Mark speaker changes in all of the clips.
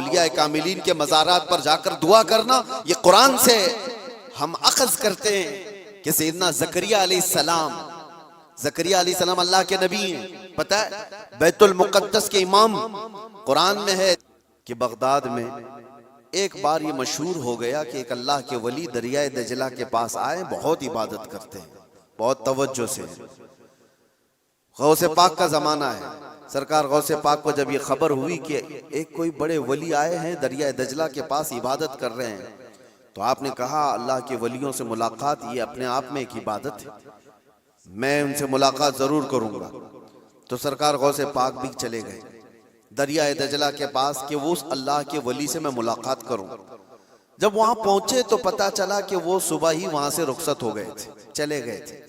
Speaker 1: اولیاء کاملین کے مزارات پر جا کر دعا کرنا یہ قرآن سے ہم اخذ کرتے ہیں کہ سیدنا زکریا علیہ السلام اللہ کے نبی ہیں. پتہ ہے بیت المقدس کے امام قرآن میں ہے کہ بغداد میں ایک بار یہ مشہور ہو گیا کہ ایک اللہ کے ولی دریائے دجلہ کے پاس آئے, بہت عبادت کرتے ہیں, بہت توجہ سے. غوث پاک کا زمانہ ہے. سرکار غوث پاک کو جب یہ خبر ہوئی کہ ایک کوئی بڑے ولی آئے ہیں دریائے دجلہ کے پاس عبادت کر رہے ہیں, تو آپ نے کہا اللہ کے ولیوں سے ملاقات یہ اپنے آپ میں ایک عبادت ہے, میں ان سے ملاقات ضرور کروں گا. تو سرکار غوث پاک بھی چلے گئے دریائے دجلہ کے پاس کہ وہ اس اللہ کے ولی سے میں ملاقات کروں. جب وہاں پہنچے تو پتا چلا کہ وہ صبح ہی وہاں سے رخصت ہو گئے تھے, چلے گئے تھے.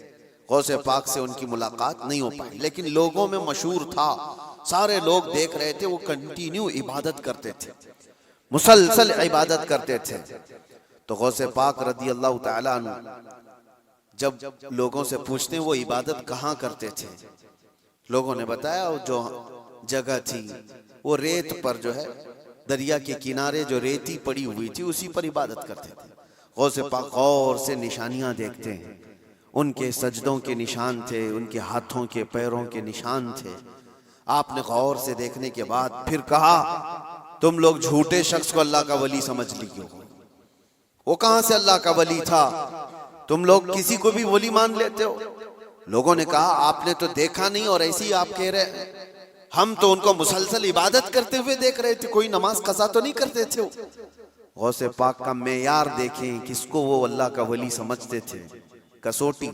Speaker 1: غوث پاک سے ان کی ملاقات نہیں ہو پائی, لیکن لوگوں میں مشہور تھا, سارے لوگ دیکھ رہے تھے, وہ کنٹینیو عبادت کرتے تھے, مسلسل عبادت کرتے تھے. تو غوث پاک رضی اللہ تعالیٰ عنہ جب لوگوں سے پوچھتے ہیں وہ عبادت کہاں کرتے تھے, لوگوں نے بتایا جو جگہ تھی وہ ریت پر جو ہے دریا کے کنارے جو ریتی پڑی ہوئی تھی اسی پر عبادت کرتے تھے. غوث پاک غور سے نشانیاں دیکھتے ہیں, ان کے سجدوں کے نشان تھے, ان کے ہاتھوں کے پیروں کے نشان تھے. آپ نے غور سے دیکھنے کے بعد پھر کہا تم لوگ جھوٹے شخص کو اللہ کا ولی سمجھ لیے ہو, وہ کہاں سے اللہ کا ولی تھا, تم لوگ کسی کو بھی ولی مان لیتے ہو. لوگوں نے کہا آپ نے تو دیکھا نہیں اور ایسی آپ کہہ رہے ہیں, ہم تو ان کو مسلسل عبادت کرتے ہوئے دیکھ رہے تھے, کوئی نماز قضا تو نہیں کرتے تھے. غوث پاک کا معیار دیکھیں کس کو وہ اللہ کا ولی سمجھتے تھے, کسوٹی.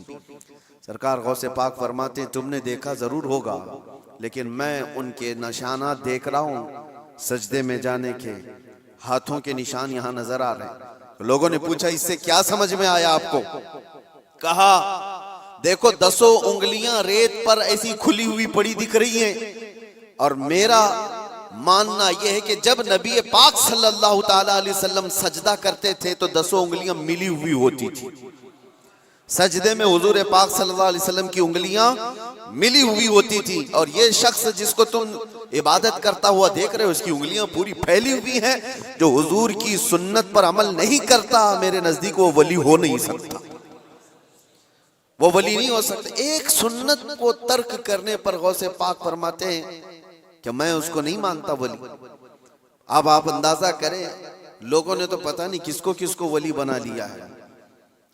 Speaker 1: سرکار غوث پاک فرماتے ہیں تم نے دیکھا ضرور ہوگا, لیکن میں ان کے نشانات دیکھ رہا ہوں, سجدے میں جانے کے, ہاتھوں کے نشان یہاں نظر آ رہے ہیں. لوگوں نے پوچھا اس سے کیا سمجھ میں آیا آپ کو؟ کہا دیکھو 10 انگلیاں ریت پر ایسی کھلی ہوئی پڑی دکھ رہی ہیں, اور میرا ماننا یہ ہے کہ جب نبی پاک صلی اللہ تعالیٰ علیہ وسلم سجدہ کرتے تھے تو 10 انگلیاں ملی ہوئی ہوتی تھی. سجدے میں حضور پاک صلی اللہ علیہ وسلم کی انگلیاں ملی ہوئی ہوتی تھی, اور یہ شخص جس کو تم عبادت کرتا ہوا دیکھ رہے ہو اس کی انگلیاں پوری پھیلی ہوئی ہیں. جو حضور کی سنت پر عمل نہیں کرتا میرے نزدیک وہ ولی ہو نہیں سکتا, وہ ولی نہیں ہو سکتا. ایک سنت کو ترک کرنے پر غوث پاک فرماتے ہیں کہ میں اس کو نہیں مانتا ولی. اب آپ اندازہ کریں لوگوں نے تو پتہ نہیں کس کو ولی بنا لیا ہے,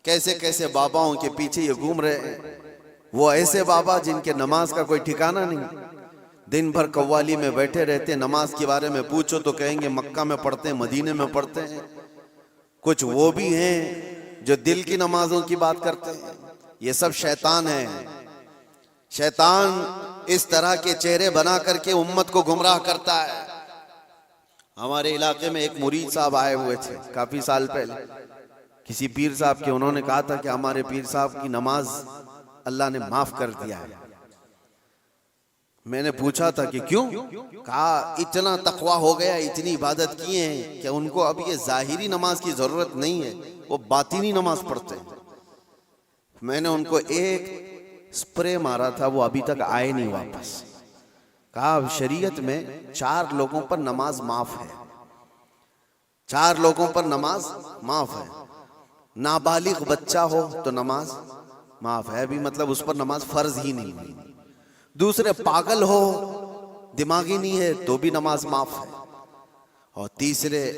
Speaker 1: کیسے کیسے باباؤں کے پیچھے یہ گھوم رہے ہیں. وہ ایسے بابا جن کے نماز کا کوئی ٹھکانہ نہیں, دن بھر قوالی میں بیٹھے رہتے, نماز کے بارے میں پوچھو تو کہیں گے مکہ میں پڑھتے ہیں, مدینے میں پڑھتے ہیں. کچھ وہ بھی ہیں جو دل کی نمازوں کی بات کرتے ہیں. یہ سب شیطان ہیں. شیطان اس طرح کے چہرے بنا کر کے امت کو گمراہ کرتا ہے. ہمارے علاقے میں ایک مرید صاحب آئے ہوئے تھے کافی سال پہلے, کسی پیر صاحب کے, انہوں نے کہا تھا کہ ہمارے پیر صاحب کی نماز اللہ نے معاف کر دیا ہے. میں نے پوچھا تھا کہ کیوں؟ کہا اتنا تقویٰ ہو گیا, اتنی عبادت کیے ہیں کہ ان کو اب یہ ظاہری نماز کی ضرورت نہیں ہے, وہ باطنی نماز پڑھتے ہیں. میں نے ان کو ایک سپرے مارا تھا, وہ ابھی تک آئے نہیں واپس. کہا شریعت میں 4 لوگوں پر نماز معاف ہے, 4 لوگوں پر نماز معاف ہے. نابالغ بچہ ہو تو نماز معاف ہے, بھی مطلب اس پر نماز فرض ہی نہیں ہوئی. دوسرے پاگل ہو, دماغی نہیں ہے تو بھی نماز معاف ہے. اور تیسرے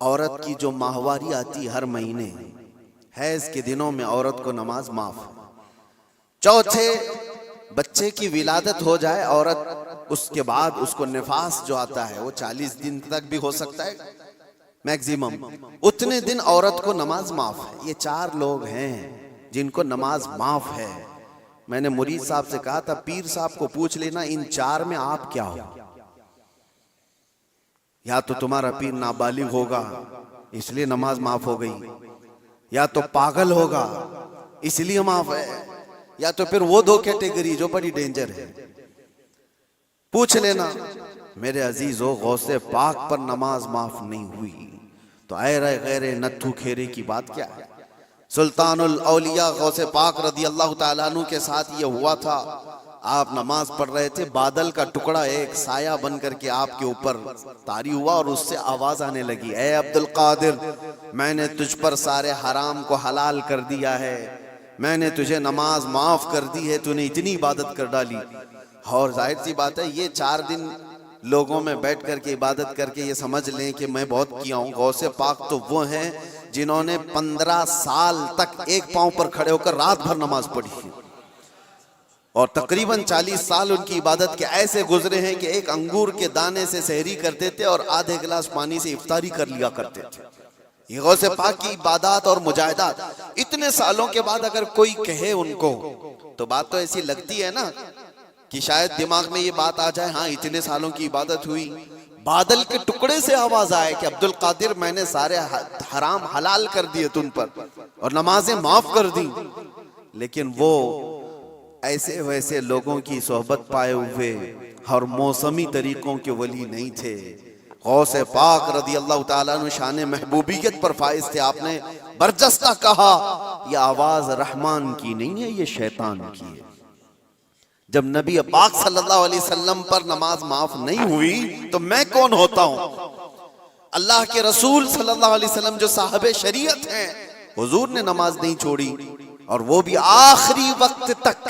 Speaker 1: عورت کی جو ماہواری آتی ہر مہینے, حیض کے دنوں میں عورت کو نماز معاف ہے. چوتھے بچے کی ولادت ہو جائے عورت, اس کے بعد اس کو نفاس جو آتا ہے وہ 40 دن تک بھی ہو سکتا ہے میکزیمم, اتنے دن عورت کو نماز معاف ہے. یہ 4 لوگ ہیں جن کو نماز معاف ہے. میں نے مرید صاحب سے کہا تھا پیر صاحب کو پوچھ لینا ان 4 میں آپ کیا ہو. یا تو تمہارا پیر نابالغ ہوگا اس لیے نماز معاف ہو گئی, یا تو پاگل ہوگا اس لیے معاف ہے, یا تو پھر وہ 2 کیٹیگری جو بڑی ڈینجر ہے. پوچھ لینا. میرے عزیزو, غوث پاک پر نماز معاف نہیں ہوئی تو اے غیر نتھو کھیرے کی بات کیا ہے؟ سلطان الاولیاء غوث پاک رضی اللہ تعالیٰ عنہ کے ساتھ یہ ہوا تھا. آپ نماز پڑھ رہے تھے، بادل کا ٹکڑا ایک سایہ بن کر کے آپ کے اوپر طاری ہوا اور اس سے آواز آنے لگی، اے عبد القادر، میں نے تجھ پر سارے حرام کو حلال کر دیا ہے، میں نے تجھے نماز معاف کر دی ہے، تو نے اتنی عبادت کر ڈالی۔ اور ظاہر سی بات ہے یہ 4 دن لوگوں میں بیٹھ کر کے عبادت کر کے یہ سمجھ لیں کہ میں بہت کیا ہوں۔ غوث پاک تو وہ ہیں جنہوں نے 15 سال تک ایک پاؤں پر کھڑے ہو کر رات بھر نماز پڑھی ہے، اور تقریباً 40 سال ان کی عبادت کے ایسے گزرے ہیں کہ ایک انگور کے دانے سے سحری کرتے تھے اور آدھے گلاس پانی سے افطاری کر لیا کرتے تھے۔ یہ غوث پاک کی عبادات اور مجاہدات اتنے سالوں کے بعد اگر کوئی کہے ان کو تو بات تو ایسی لگتی ہے نا کہ شاید دماغ میں یہ بات آ جائے، ہاں اتنے سالوں کی عبادت ہوئی، بادل کے ٹکڑے سے آواز آئے کہ عبد القادر میں نے سارے حرام حلال کر دیے تم پر اور نمازیں معاف کر دی، لیکن وہ ایسے ویسے لوگوں کی صحبت پائے ہوئے اور موسمی طریقوں کے ولی نہیں تھے۔ غوث پاک رضی اللہ تعالیٰ عنہ شان محبوبیت پر فائز تھے۔ آپ نے برجستہ کہا یہ آواز رحمان کی نہیں ہے، یہ شیطان کی ہے۔ جب نبی پاک صلی اللہ علیہ وسلم پر نماز معاف نہیں ہوئی تو میں کون ہوتا ہوں؟ اللہ کے رسول صلی اللہ علیہ وسلم جو صاحب شریعت ہیں، حضور نے نماز نہیں چھوڑی، اور وہ بھی آخری وقت تک۔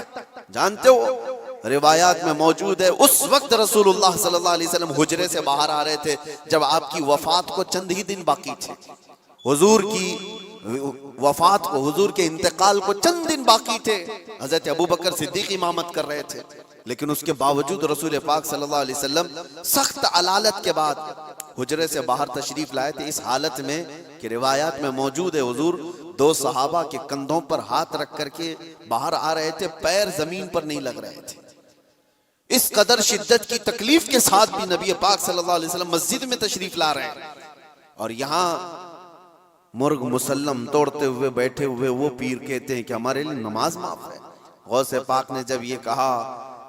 Speaker 1: جانتے ہو روایات میں موجود ہے اس وقت رسول اللہ صلی اللہ علیہ وسلم حجرے سے باہر آ رہے تھے جب آپ کی وفات کو چند ہی دن باقی تھے، حضور کی وفات کو، حضور کے انتقال کو چند دن باقی تھے۔ حضرت ابوبکر صدیق امامت کر رہے تھے، لیکن اس کے باوجود رسول پاک صلی اللہ علیہ وسلم سخت علالت کے بعد حجرے سے باہر تشریف لائے تھے، اس حالت میں کہ روایات میں موجود ہے حضور 2 صحابہ کے کندھوں پر ہاتھ رکھ کر کے باہر آ رہے تھے، پیر زمین پر نہیں لگ رہے تھے۔ اس قدر شدت کی تکلیف کے ساتھ بھی نبی پاک صلی اللہ علیہ وسلم مسجد میں تشریف لا رہے ہیں، اور یہاں مرغ مسلم توڑتے ہوئے بیٹھے ہوئے وہ پیر کہتے ہیں کہ ہمارے لیے نماز معاف ہے۔ غوث پاک نے جب یہ کہا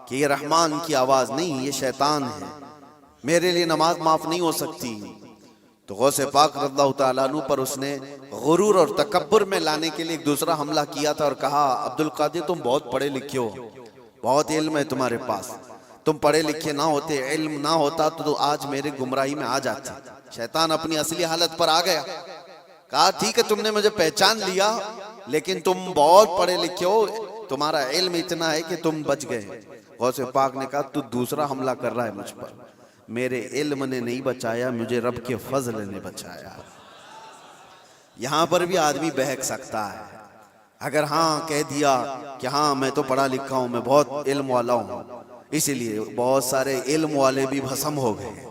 Speaker 1: کہ یہ رحمان کی آواز نہیں، یہ شیطان ہے، میرے لیے نماز معاف نہیں ہو سکتی، تو غوث پاک رضی اللہ تعالیٰ عنہ پر اس نے غرور اور تکبر میں لانے کے لیے ایک دوسرا حملہ کیا تھا اور کہا عبد القادر تم بہت پڑھے لکھے ہو، بہت علم ہے تمہارے پاس، تم پڑھے لکھے نہ ہوتے، علم نہ ہوتا تو آج میرے گمراہی میں آ جاتے۔ شیطان اپنی اصلی حالت پر آ گیا، کہا ٹھیک ہے تم نے مجھے پہچان لیا، لیکن تم بہت پڑھے لکھے ہو، تمہارا علم اتنا ہے کہ تم بچ گئے۔ غوث پاک نے کہا تو دوسرا حملہ کر رہا ہے مجھ پر، میرے علم نے نہیں بچایا، مجھے رب کے فضل نے بچایا۔ یہاں پر بھی آدمی بہک سکتا ہے، اگر ہاں کہہ دیا کہ ہاں میں تو پڑھا لکھا ہوں، میں بہت علم والا ہوں، اسی لیے بہت سارے علم والے بھی بھسم ہو گئے،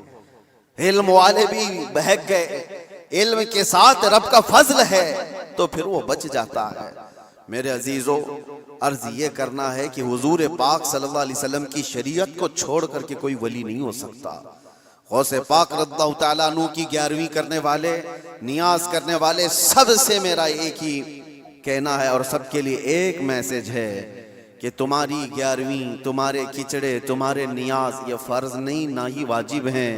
Speaker 1: علم والے بھی بہک گئے۔ علم کے ساتھ رب کا فضل ہے تو پھر وہ بچ جاتا ہے۔ میرے عزیزو، عرض یہ کرنا ہے کہ حضور پاک صلی اللہ علیہ وسلم کی شریعت کو چھوڑ کر کے کوئی ولی نہیں ہو سکتا۔ غوث پاک رضی اللہ تعالیٰ عنہ کی 11ویں کرنے والے، نیاز کرنے والے سب سے میرا ایک ہی کہنا ہے اور سب کے لیے ایک میسج ہے کہ تمہاری 11ویں، تمہارے کچڑے، تمہارے نیاز یہ فرض نہیں، نہ ہی واجب ہیں،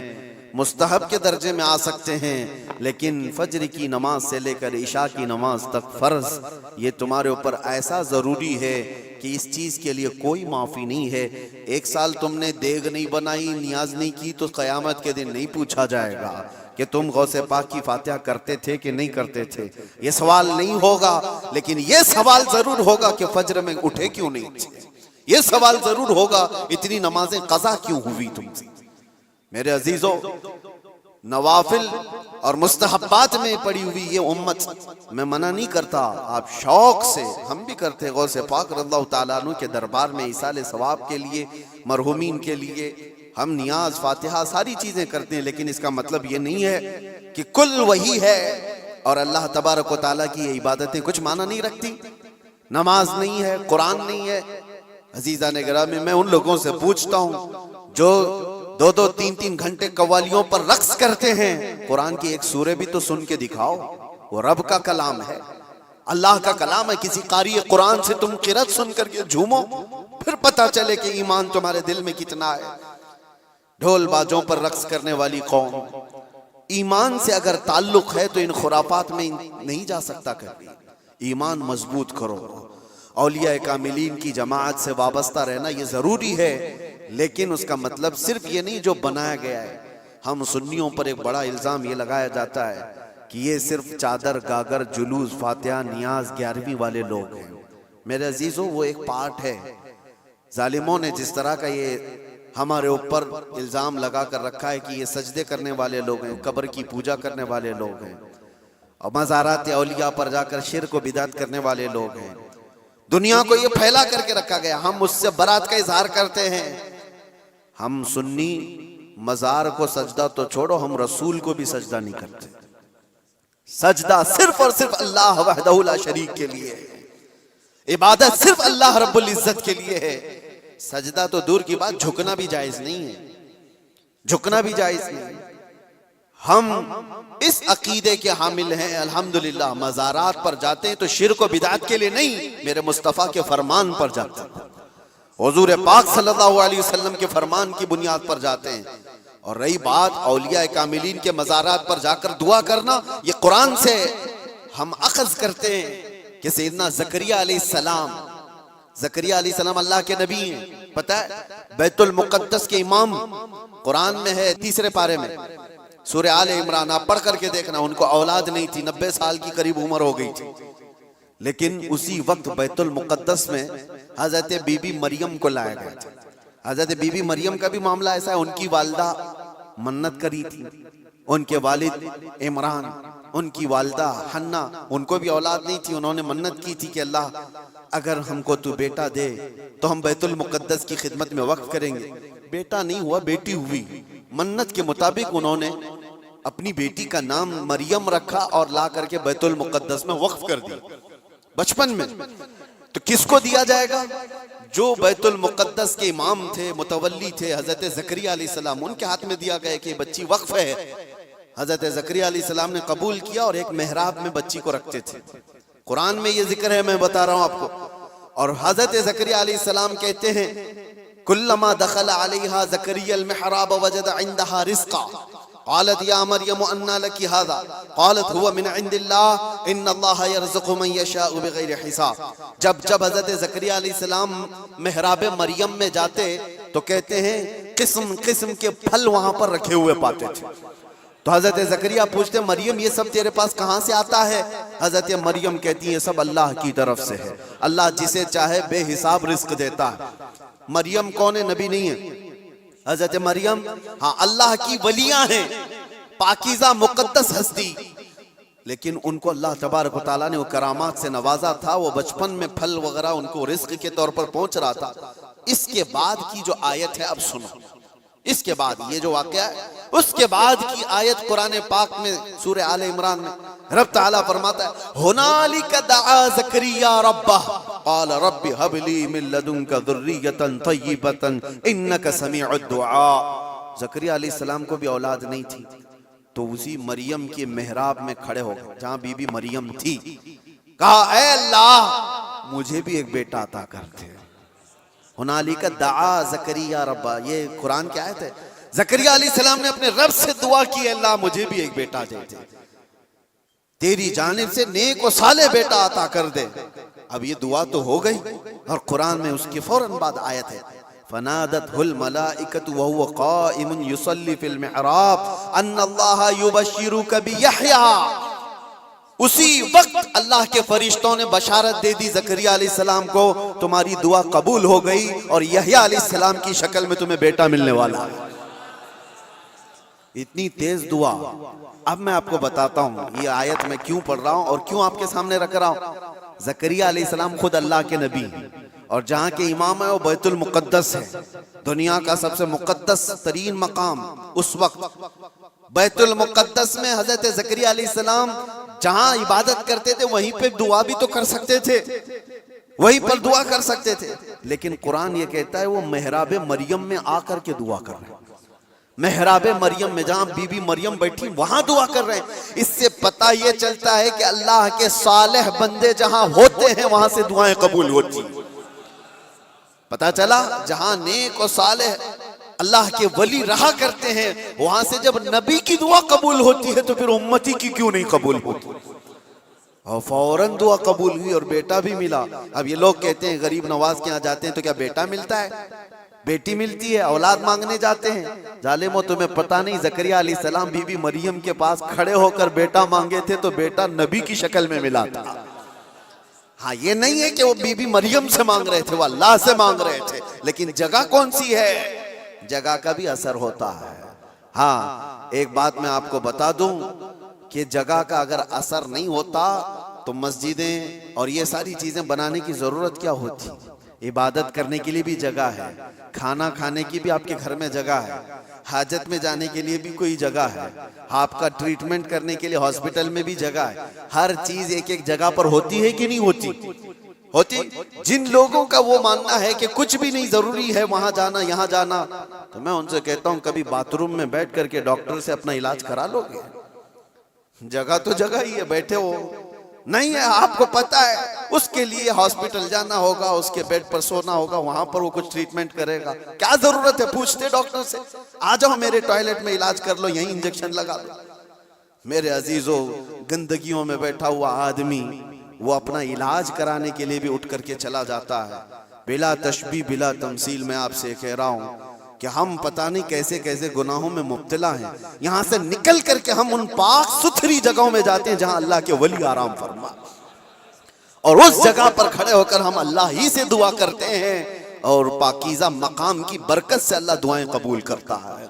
Speaker 1: مستحب کے درجے میں آ سکتے ہیں، لیکن فجر کی نماز سے لے کر عشاء کی نماز تک فرض یہ تمہارے اوپر ایسا ضروری ہے کہ اس چیز کے لیے کوئی معافی نہیں ہے۔ 1 سال تم نے دیگ نہیں بنائی، نیاز نہیں کی تو قیامت کے دن نہیں پوچھا جائے گا کہ تم غوث پاک کی فاتحہ کرتے تھے کہ نہیں کرتے تھے، یہ سوال نہیں ہوگا، لیکن یہ سوال ضرور ہوگا کہ فجر میں اٹھے کیوں نہیں تھے، یہ سوال ضرور ہوگا اتنی نمازیں قضا کیوں ہوئی تم سے۔ میرے عزیزو، نوافل اور مستحبات میں پڑی ہوئی یہ امت، میں منع نہیں کرتا، آپ شوق سے، ہم بھی کرتے، غوث پاک رضی اللہ تعالیٰ عنہ کے دربار میں ایصال ثواب کے لیے، مرحومین کے لیے ہم نیاز، فاتحہ ساری چیزیں کرتے ہیں، لیکن اس کا مطلب یہ نہیں ہے کہ کل وہی ہے اور اللہ تبارک و تعالیٰ کی یہ عبادتیں کچھ معنی نہیں رکھتی، نماز نہیں ہے، قرآن نہیں ہے۔ عزیزان گرامی، میں ان لوگوں سے پوچھتا ہوں جو 2-2 3-3 گھنٹے قوالیوں پر رقص کرتے ہیں، قرآن کی ایک سورہ بھی تو سن کے دکھاؤ، وہ رب کا کلام ہے، اللہ کا کلام ہے، کسی قاری قرآن سے تم قرأت سن کر کے جھومو، پھر پتہ چلے کہ ایمان تمہارے دل میں کتنا ہے۔ ڈھول باجوں پر رقص کرنے والی قوم، ایمان سے اگر تعلق ہے تو ان خرافات میں نہیں جا سکتا کبھی۔ ایمان مضبوط کرو، اولیاء کاملین کی جماعت سے وابستہ رہنا یہ ضروری ہے، لیکن اس کا مطلب صرف یہ نہیں جو بنایا گیا ہے۔ ہم سنیوں پر ایک بڑا الزام یہ لگایا جاتا ہے کہ یہ صرف چادر گاگر جلوس فاتحہ نیاز 11ویں والے لوگ ہیں۔ میرے عزیزوں وہ ایک پارٹ ہے۔ ظالموں نے جس طرح کا یہ ہمارے اوپر الزام لگا کر رکھا ہے کہ یہ سجدے کرنے والے لوگ ہیں، قبر کی پوجا کرنے والے لوگ ہیں، اور مزارات اولیاء پر جا کر شرک و بدعت کرنے والے لوگ ہیں، دنیا کو یہ پھیلا کر کے رکھا گیا۔ ہم اس سے برات کا اظہار کرتے ہیں۔ ہم سنی مزار کو سجدہ تو چھوڑو، ہم رسول کو بھی سجدہ نہیں کرتے۔ سجدہ صرف اور صرف اللہ وحدہ لا شریک کے لیے ہے، عبادت صرف اللہ رب العزت کے لیے ہے۔ سجدہ تو دور کی بات، جھکنا بھی جائز نہیں ہے، جھکنا بھی جائز نہیں۔ ہم اس عقیدے کے حامل ہیں الحمدللہ، مزارات پر جاتے ہیں تو شرک و بدعت کے لیے نہیں، میرے مصطفیٰ کے فرمان پر جاتے ہیں، حضور پاک صلی اللہ علیہ وسلم کے فرمان کی بنیاد پر جاتے ہیں۔ اور رہی بات اولیاء کاملین کے مزارات پر جا کر دعا کرنا، یہ قرآن سے ہم اخذ کرتے ہیں کہ سیدنا زکریا علیہ السلام، زکریا علیہ السلام اللہ کے نبی ہیں، پتہ ہے بیت المقدس کے امام، قرآن میں ہے 3 پارے میں، سورہ آل عمران، آپ پڑھ کر کے دیکھنا، ان کو اولاد نہیں تھی، 90 سال کی قریب عمر ہو گئی تھی، لیکن اسی وقت بیت المقدس میں حضرت بی بی مریم کو لایا گیا تھا۔ حضرت بی بی مریم کا بھی معاملہ ایسا ہے، ان کی والدہ منت کری تھی، ان کے والد عمران، ان کی والدہ حنا، ان کو بھی اولاد نہیں تھی، انہوں نے منت کی تھی کہ اللہ اگر ہم کو تو بیٹا دے تو ہم بیت المقدس کی خدمت میں وقف کریں گے۔ بیٹا نہیں ہوا، بیٹی ہوئی۔ منت کے مطابق انہوں نے اپنی بیٹی کا نام مریم رکھا اور لا کر کے بیت المقدس میں وقف کر دیا بچپن میں۔ تو کس کو دیا جائے گا؟ جو بیت المقدس کے امام تھے، متولی تھے، حضرت زکریا علیہ السلام، ان کے ہاتھ میں دیا گیا کہ یہ بچی وقف ہے۔ حضرت زکریا علیہ السلام نے قبول کیا اور ایک محراب میں بچی کو رکھتے تھے۔ قرآن میں یہ ذکر ہے، میں بتا رہا ہوں آپ کو۔ اور حضرت زکریا علیہ السلام کہتے ہیں کلما دخل علیہا زکریا المحراب وجد عندها رزقا قالت یا مریم انا لکی هذا قالت هو من عند اللہ ان اللہ یرزق من یشاء بغیر حساب۔ جب حضرت زکریا علیہ السلام محراب مریم میں جاتے تو کہتے ہیں قسم قسم کے پھل وہاں پر رکھے ہوئے پاتے تھے۔ تو حضرت زکریا پوچھتے مریم یہ سب تیرے پاس کہاں سے آتا ہے؟ حضرت مریم کہتی ہے سب اللہ کی طرف سے ہے، اللہ جسے چاہے بے حساب رزق دیتا ہے۔ مریم کون ہے؟ نبی نہیں ہے۔ حضرت مریم ہاں اللہ کی ولیاں ہیں، پاکیزہ مقدس ہستی، لیکن ان کو اللہ تبارک و تعالیٰ نے وہ کرامات سے نوازا تھا، وہ بچپن میں پھل وغیرہ ان کو رزق کے طور پر پہنچ رہا تھا۔ اس کے بعد کی جو آیت ہے اب سنو، اس کے بعد یہ جو واقعہ ہے اس کے بعد کی آیت قرآن پاک میں سورہ آل عمران میں رب تعالیٰ فرماتا ہے ہنالک دعا زکریا ربہ قال رب ہب لی من لدنک ذریۃ طیبۃ انک سمیع الدعاء۔ زکریا علیہ السلام کو بھی اولاد نہیں تھی، تو اسی مریم کے محراب میں کھڑے ہو گئے جہاں بی بی مریم تھی، کہا اے اللہ مجھے بھی ایک بیٹا عطا کر دے۔ ہنالک دعا زکریا ربہ، یہ قرآن کی آیت ہے۔ زکریا علیہ السلام نے اپنے رب سے دعا کی اللہ مجھے بھی ایک بیٹا دے دے، تیری جانب سے نیک و صالح بیٹا عطا کر دے۔ اب یہ دعا تو ہو گئی اور قرآن میں اس کے فوراً بعد آیت ہے فنادتہ الملائکۃ وہو قائم یصلی فی المحراب ان اللہ یبشرک بیحییٰ۔ اسی وقت اللہ کے فرشتوں نے بشارت دے دی زکریا علیہ السلام کو تمہاری دعا قبول ہو گئی اور یحییٰ علیہ السلام کی شکل میں تمہیں بیٹا ملنے والا ہے۔ اتنی تیز دعا۔ اب میں آپ کو بتاتا ہوں یہ آیت میں کیوں پڑھ رہا ہوں اور کیوں آپ کے سامنے رکھ رہا ہوں۔ زکریا علیہ السلام خود اللہ کے نبی ہیں اور جہاں کے امام ہے وہ بیت المقدس ہے، دنیا کا سب سے مقدس ترین مقام۔ اس وقت بیت المقدس میں حضرت زکریا علیہ السلام جہاں عبادت کرتے تھے وہیں پہ دعا بھی تو کر سکتے تھے، وہیں پر دعا کر سکتے تھے، لیکن قرآن یہ کہتا ہے وہ محراب مریم میں آ کر کے دعا کر رہے ہیں۔ محراب مریم میں جہاں بی بی مریم بیٹھی وہاں دعا کر رہے ہیں۔ اس سے پتہ یہ چلتا ہے کہ اللہ کے صالح بندے جہاں ہوتے ہیں وہاں سے دعائیں قبول ہوتی ہیں۔ پتہ چلا جہاں نیک و صالح اللہ کے ولی رہا کرتے ہیں وہاں سے جب نبی کی دعا قبول ہوتی ہے تو پھر امتی کی کیوں نہیں قبول ہوتی؟ اور فوراً دعا قبول ہوئی اور بیٹا بھی ملا۔ اب یہ لوگ کہتے ہیں غریب نواز کے یہاں جاتے ہیں تو کیا بیٹا ملتا ہے؟ بیٹی ملتی ہے، اولاد مانگنے جاتے ہیں۔ ظالمو تمہیں پتہ نہیں، زکریا علیہ السلام بی بی مریم کے پاس کھڑے ہو کر بیٹا مانگے تھے تو بیٹا نبی کی شکل میں ملا تھا۔ ہاں یہ نہیں ہے کہ وہ بی بی مریم سے مانگ رہے تھے، وہ اللہ سے مانگ رہے تھے، لیکن جگہ کون سی ہے؟ جگہ کا بھی اثر ہوتا ہے۔ ہاں ایک بات میں آپ کو بتا دوں کہ جگہ کا اگر اثر نہیں ہوتا تو مسجدیں اور یہ ساری چیزیں بنانے کی ضرورت کیا ہوتی؟ عبادت کرنے کے لیے بھی جگہ ہے، کھانا کھانے کی بھی آپ کے گھر میں جگہ ہے، حاجت میں جانے کے لیے بھی کوئی جگہ ہے، آپ کا ٹریٹمنٹ کرنے کے لیے ہاسپٹل میں بھی جگہ ہے۔ ہر چیز ایک ایک جگہ پر ہوتی ہے کہ نہیں ہوتی؟ ہوتی۔ جن لوگوں کا وہ ماننا ہے کہ کچھ بھی نہیں ضروری ہے وہاں جانا یہاں جانا، تو میں ان سے کہتا ہوں کبھی باتھ روم میں بیٹھ کر کے ڈاکٹر سے اپنا علاج کرا لو گے؟ جگہ تو جگہ ہی ہے، بیٹھے ہو نہیں ہے، آپ کو پتا ہے اس کے لیے ہاسپٹل جانا ہوگا، اس کے بیڈ پر سونا ہوگا، وہاں پر وہ کچھ ٹریٹمنٹ کرے گا، کیا ضرورت ہے؟ پوچھتے ڈاکٹر سے، آ جاؤ میرے ٹوائلٹ میں علاج کر لو، یہیں انجیکشن لگا دو۔ میرے عزیزو، گندگیوں میں بیٹھا ہوا آدمی وہ اپنا علاج کرانے کے لیے بھی اٹھ کر کے چلا جاتا ہے۔ بلا تشبیہ بلا تمثیل میں آپ سے کہہ رہا ہوں کہ ہم پتہ نہیں کیسے کیسے گناہوں میں مبتلا ہیں، یہاں سے نکل کر کے ہم ان پاک ستھری جگہوں میں جاتے ہیں جہاں اللہ کے ولی آرام فرما، اور اس جگہ پر کھڑے ہو کر ہم اللہ ہی سے دعا کرتے ہیں، اور پاکیزہ مقام کی برکت سے اللہ دعائیں قبول کرتا ہے۔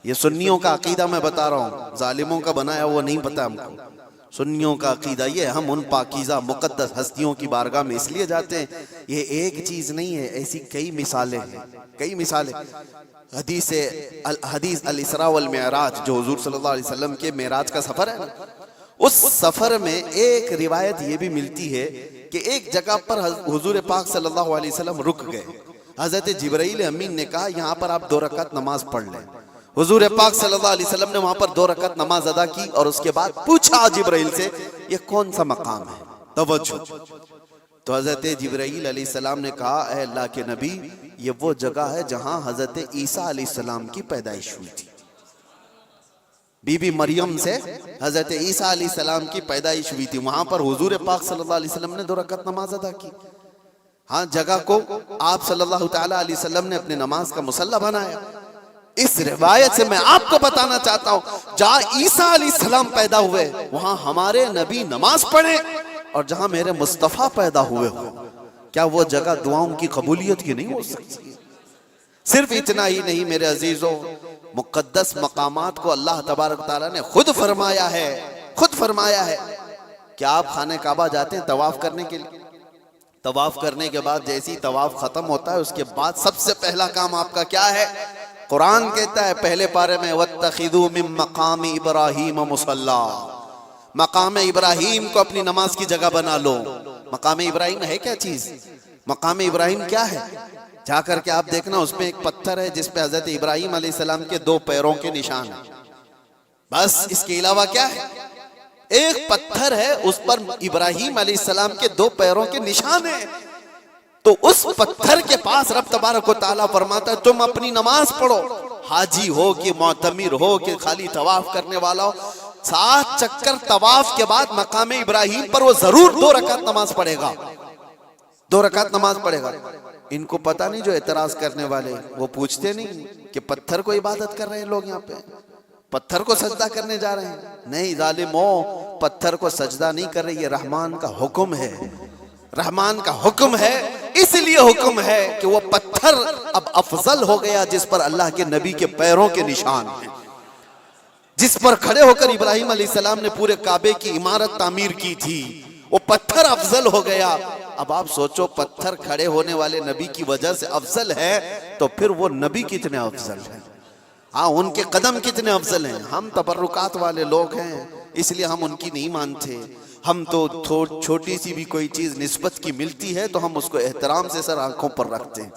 Speaker 1: یہ سنیوں کا عقیدہ میں بتا رہا ہوں، ظالموں کا بنایا وہ نہیں پتا ہم کو۔ سنیوں کا عقیدہ یہ ہے، ہم ان پاکیزہ مقدس ہستیوں کی بارگاہ میں اس لیے جاتے ہیں۔ یہ ایک چیز نہیں ہے، ایسی کئی مثالیں ہیں، کئی مثالیں۔ حدیث الاسراء والمعراج جو حضور صلی اللہ علیہ وسلم کے معراج کا سفر ہے، اس سفر میں ایک روایت یہ بھی ملتی ہے کہ ایک جگہ پر حضور پاک صلی اللہ علیہ وسلم رک گئے۔ حضرت جبرائیل امین نے کہا یہاں پر آپ 2 رکعت نماز پڑھ لیں۔ حضور پاک صلی اللہ علیہ وسلم نے وہاں پر 2 رکعت نماز ادا کی، اور اس کے بعد پوچھا جبرائیل سے یہ کون سا مقام ہے؟ توجہ۔ تو حضرت جبرائیل علیہ السلام نے کہا اے اللہ کے نبی، یہ وہ جگہ ہے جہاں حضرت عیسیٰ علیہ السلام کی پیدائش ہوئی تھی۔ بی بی مریم سے حضرت عیسیٰ علیہ السلام کی پیدائش ہوئی تھی، وہاں پر حضور پاک صلی اللہ علیہ وسلم نے 2 رکعت نماز ادا کی۔ ہاں جگہ کو آپ صلی اللہ تعالیٰ علیہ وسلم نے اپنے نماز کا مصلی بنایا۔ اس روایت سے میں آپ کو بتانا چاہتا ہوں جہاں عیسیٰ علیہ السلام پیدا ہوئے وہاں ہمارے نبی نماز پڑھیں، اور جہاں میرے مصطفیٰ پیدا ہوئے ہو، کیا وہ جگہ دعاؤں کی قبولیت کی نہیں ہو سکتی؟ صرف اتنا ہی نہیں میرے عزیزوں، مقدس مقامات کو اللہ تبارک تعالیٰ نے خود فرمایا ہے کہ آپ خانہ کعبہ جاتے ہیں طواف کرنے کے لیے، طواف کرنے کے بعد جیسی طواف ختم ہوتا ہے اس کے بعد سب سے پہلا کام آپ کا کیا ہے؟ قرآن کہتا ہے پہلے پارے میں وَاتَّخِذُوا مِن مَقَامِ إِبْرَاهِيمَ مُصَلَّى، مقام ابراہیم کو اپنی نماز کی جگہ بنا لو۔ مقام ابراہیم ہے کیا چیز؟ مقام ابراہیم کیا ہے؟ جا کر کے آپ دیکھنا، اس میں ایک پتھر ہے جس پہ حضرت ابراہیم علیہ السلام کے 2 پیروں کے نشان ہیں، بس اس کے علاوہ کیا ہے؟ ایک پتھر ہے اس پر ابراہیم علیہ السلام کے 2 پیروں کے نشان ہیں۔ تو اس پتھر کے پاس رب تبارک و تعالیٰ فرماتا ہے تم اپنی نماز پڑھو، حاجی ہو کہ معتمر ہو کہ خالی طواف کرنے والا ہو، 7 چکر طواف کے بعد مقام ابراہیم پر وہ ضرور 2 رکعت نماز پڑھے گا، 2 رکعت نماز پڑھے گا۔ ان کو پتہ نہیں جو اعتراض کرنے والے وہ پوچھتے نہیں کہ پتھر کو عبادت کر رہے ہیں لوگ، یہاں پہ پتھر کو سجدہ کرنے جا رہے ہیں؟ نہیں ظالموں، پتھر کو سجدہ نہیں کر رہے، یہ رحمان کا حکم ہے، رحمان کا حکم ہے۔ اس لیے حکم ہے کہ وہ پتھر اب افضل ہو گیا جس پر اللہ کے نبی کے پیروں کے نشان ہیں، جس پر کھڑے ہو کر ابراہیم علیہ السلام نے پورے کعبے کی عمارت تعمیر کی تھی، وہ پتھر افضل ہو گیا۔ اب آپ سوچو پتھر کھڑے ہونے والے نبی کی وجہ سے افضل ہے تو پھر وہ نبی کتنے افضل ہیں، ہاں ان کے قدم کتنے افضل ہیں۔ ہم تبرکات والے لوگ ہیں اس لیے ہم ان کی نہیں مانتے، ہم تو چھوٹی سی بھی کوئی چیز نسبت کی ملتی ہے تو ہم اس کو احترام سے سر آنکھوں پر رکھتے ہیں۔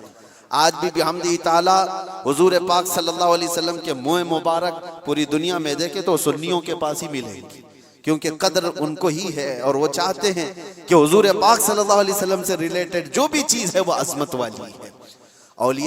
Speaker 1: آج بھی بحمدہ تعالیٰ حضور پاک صلی اللہ علیہ وسلم کے منہ مبارک پوری دنیا میں دیکھے تو سنیوں کے پاس ہی ملے گی، کیونکہ قدر ان کو ہی ہے، اور وہ چاہتے ہیں کہ حضور پاک صلی اللہ علیہ وسلم سے ریلیٹڈ جو بھی چیز ہے وہ عظمت والی ہے۔ اولیاء